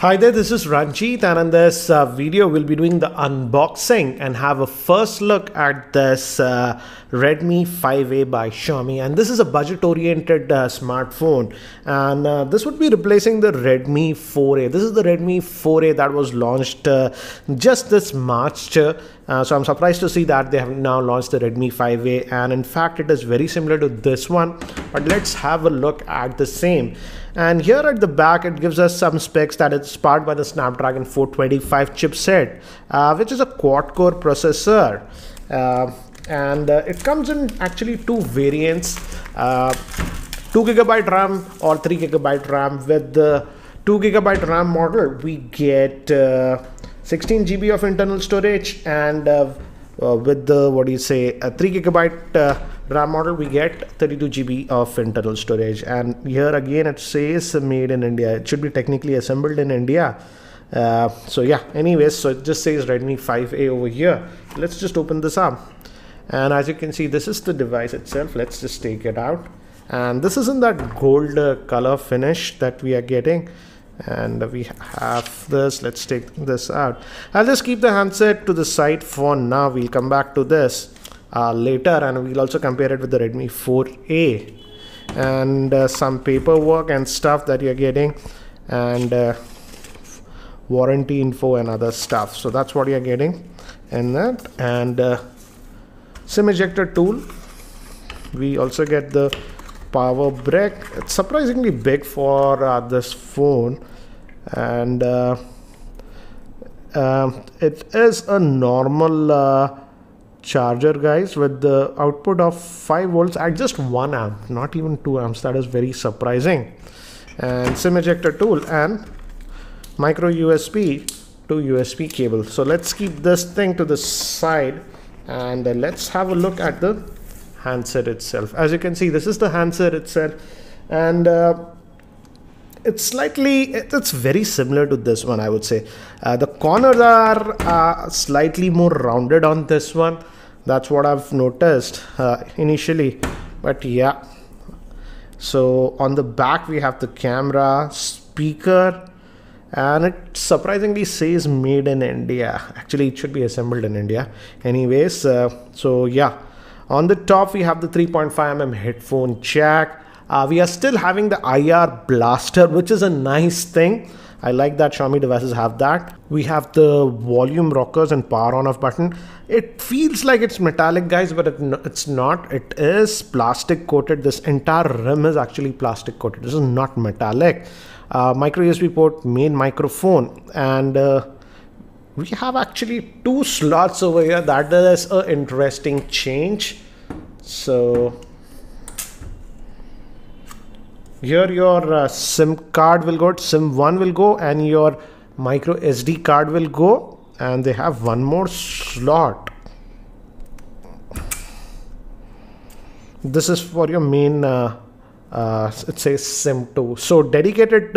Hi there, this is Ranjit, and in this video we'll be doing the unboxing and have a first look at this Redmi 5A by Xiaomi. And this is a budget oriented smartphone, and this would be replacing the Redmi 4A. This is the Redmi 4A that was launched just this March. So I'm surprised to see that they have now launched the Redmi 5A, and in fact it is very similar to this one, but let's have a look at the same. And here at the back it gives us some specs that it's powered by the Snapdragon 425 chipset, which is a quad-core processor, and it comes in actually two variants, 2GB RAM or 3GB RAM. With the 2GB RAM model we get 16GB of internal storage, and with the a 3GB RAM model we get 32GB of internal storage. And here again it says made in India. It should be technically assembled in India. So yeah, anyways, so it just says Redmi 5A over here. Let's just open this up, and as you can see, this is the device itself. Let's just take it out, and this is in that gold color finish that we are getting. And we have this. Let's take this out. I'll just keep the handset to the side for now. We'll come back to this later, and we'll also compare it with the Redmi 4A, and some paperwork and stuff that you're getting, and warranty info and other stuff. So that's what you're getting in that. And SIM ejector tool. We also get the power brick. It's surprisingly big for this phone, and it is a normal charger, guys, with the output of 5 volts at just 1 amp, not even 2 amps. That is very surprising. And SIM ejector tool and micro USB to USB cable. So let's keep this thing to the side, and let's have a look at the handset itself. As you can see, this is the handset itself, and it's very similar to this one, I would say. The corners are slightly more rounded on this one. That's what I've noticed initially, but yeah. So on the back we have the camera, speaker, and it surprisingly says made in India. Actually, it should be assembled in India. Anyways, so yeah. On the top we have the 3.5mm headphone jack. We are still having the IR blaster, which is a nice thing. I like that Xiaomi devices have that. We have the volume rockers and power on off button. It feels like it's metallic, guys, but it's not. It is plastic coated. This entire rim is actually plastic coated. This is not metallic. Micro USB port, main microphone, and we have actually 2 slots over here. That is an interesting change. So here your SIM card will go, SIM 1 will go, and your micro SD card will go, and they have one more slot. This is for your main it says SIM 2. So dedicated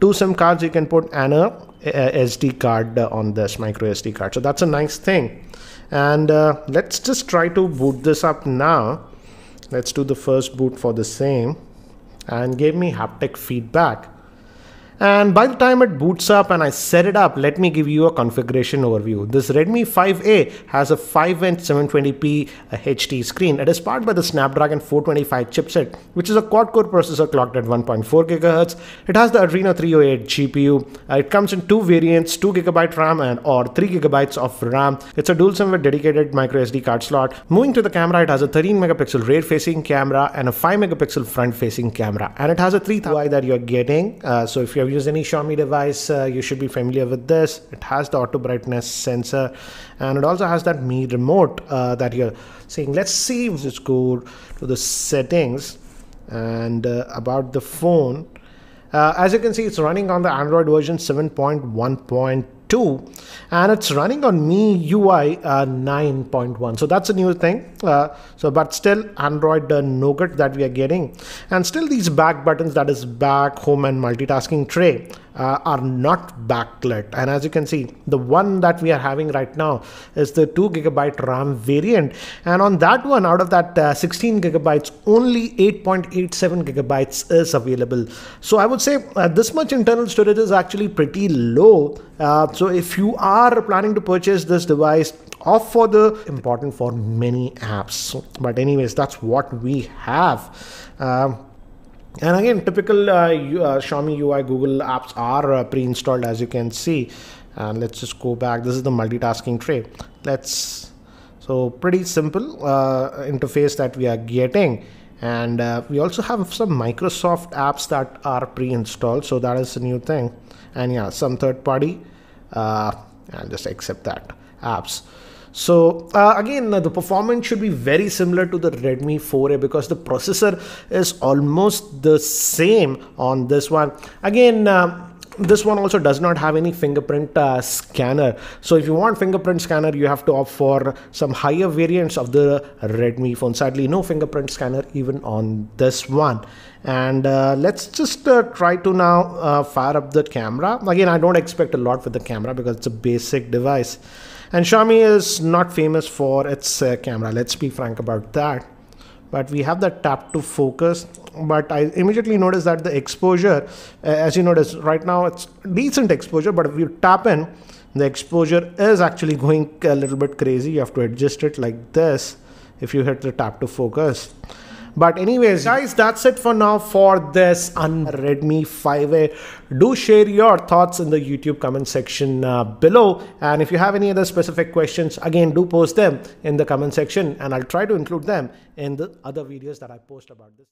2 SIM cards you can put, and a SD card on this micro SD card. So that's a nice thing. And let's just try to boot this up now. Let's do the first boot for the same, and give me haptic feedback. And by the time it boots up and I set it up, let me give you a configuration overview. This Redmi 5A has a 5-inch 720p HD screen. It is powered by the Snapdragon 425 chipset, which is a quad-core processor clocked at 1.4 GHz. It has the Adreno 308 GPU. It comes in 2 variants, 2GB RAM or 3GB of RAM. It's a dual SIM with dedicated micro SD card slot. Moving to the camera, it has a 13-megapixel rear-facing camera and a 5-megapixel front-facing camera. And it has a 3000 UI that you're getting. So if you're use any Xiaomi device, you should be familiar with this. It has the auto brightness sensor, and it also has that Mi remote that you're seeing. Let's see. Let's go to the settings and about the phone. As you can see, it's running on the Android version 7.1.2, and it's running on MIUI 9.1. So that's a new thing. But still Android Nougat that we are getting, and still these back buttons, that is back, home, and multitasking tray. are not backlit. And as you can see, the one that we are having right now is the 2GB RAM variant, and on that one, out of that 16 gigabytes, only 8.87 gigabytes is available. So I would say this much internal storage is actually pretty low. So if you are planning to purchase this device, opt for the important for many apps. But anyways, that's what we have. And again, typical Xiaomi UI Google apps are pre-installed, as you can see. And let's just go back. This is the multitasking tray. So pretty simple interface that we are getting. And we also have some Microsoft apps that are pre-installed. So that is a new thing. And yeah, some third party. I'll just accept that apps. So again, the performance should be very similar to the Redmi 4A because the processor is almost the same on this one. Again, this one also does not have any fingerprint scanner. So if you want fingerprint scanner, you have to opt for some higher variants of the Redmi phone. Sadly, no fingerprint scanner even on this one. And let's just try to now fire up the camera. Again, I don't expect a lot with the camera because it's a basic device. And Xiaomi is not famous for its camera. Let's be frank about that. But we have the tap to focus. But I immediately noticed that the exposure, as you notice right now, it's decent exposure. But if you tap in, the exposure is actually going a little bit crazy. You have to adjust it like this if you hit the tap to focus. But anyways, guys, that's it for now for this Redmi 5A. Do share your thoughts in the YouTube comment section below. And if you have any other specific questions, again, do post them in the comment section and I'll try to include them in the other videos that I post about this.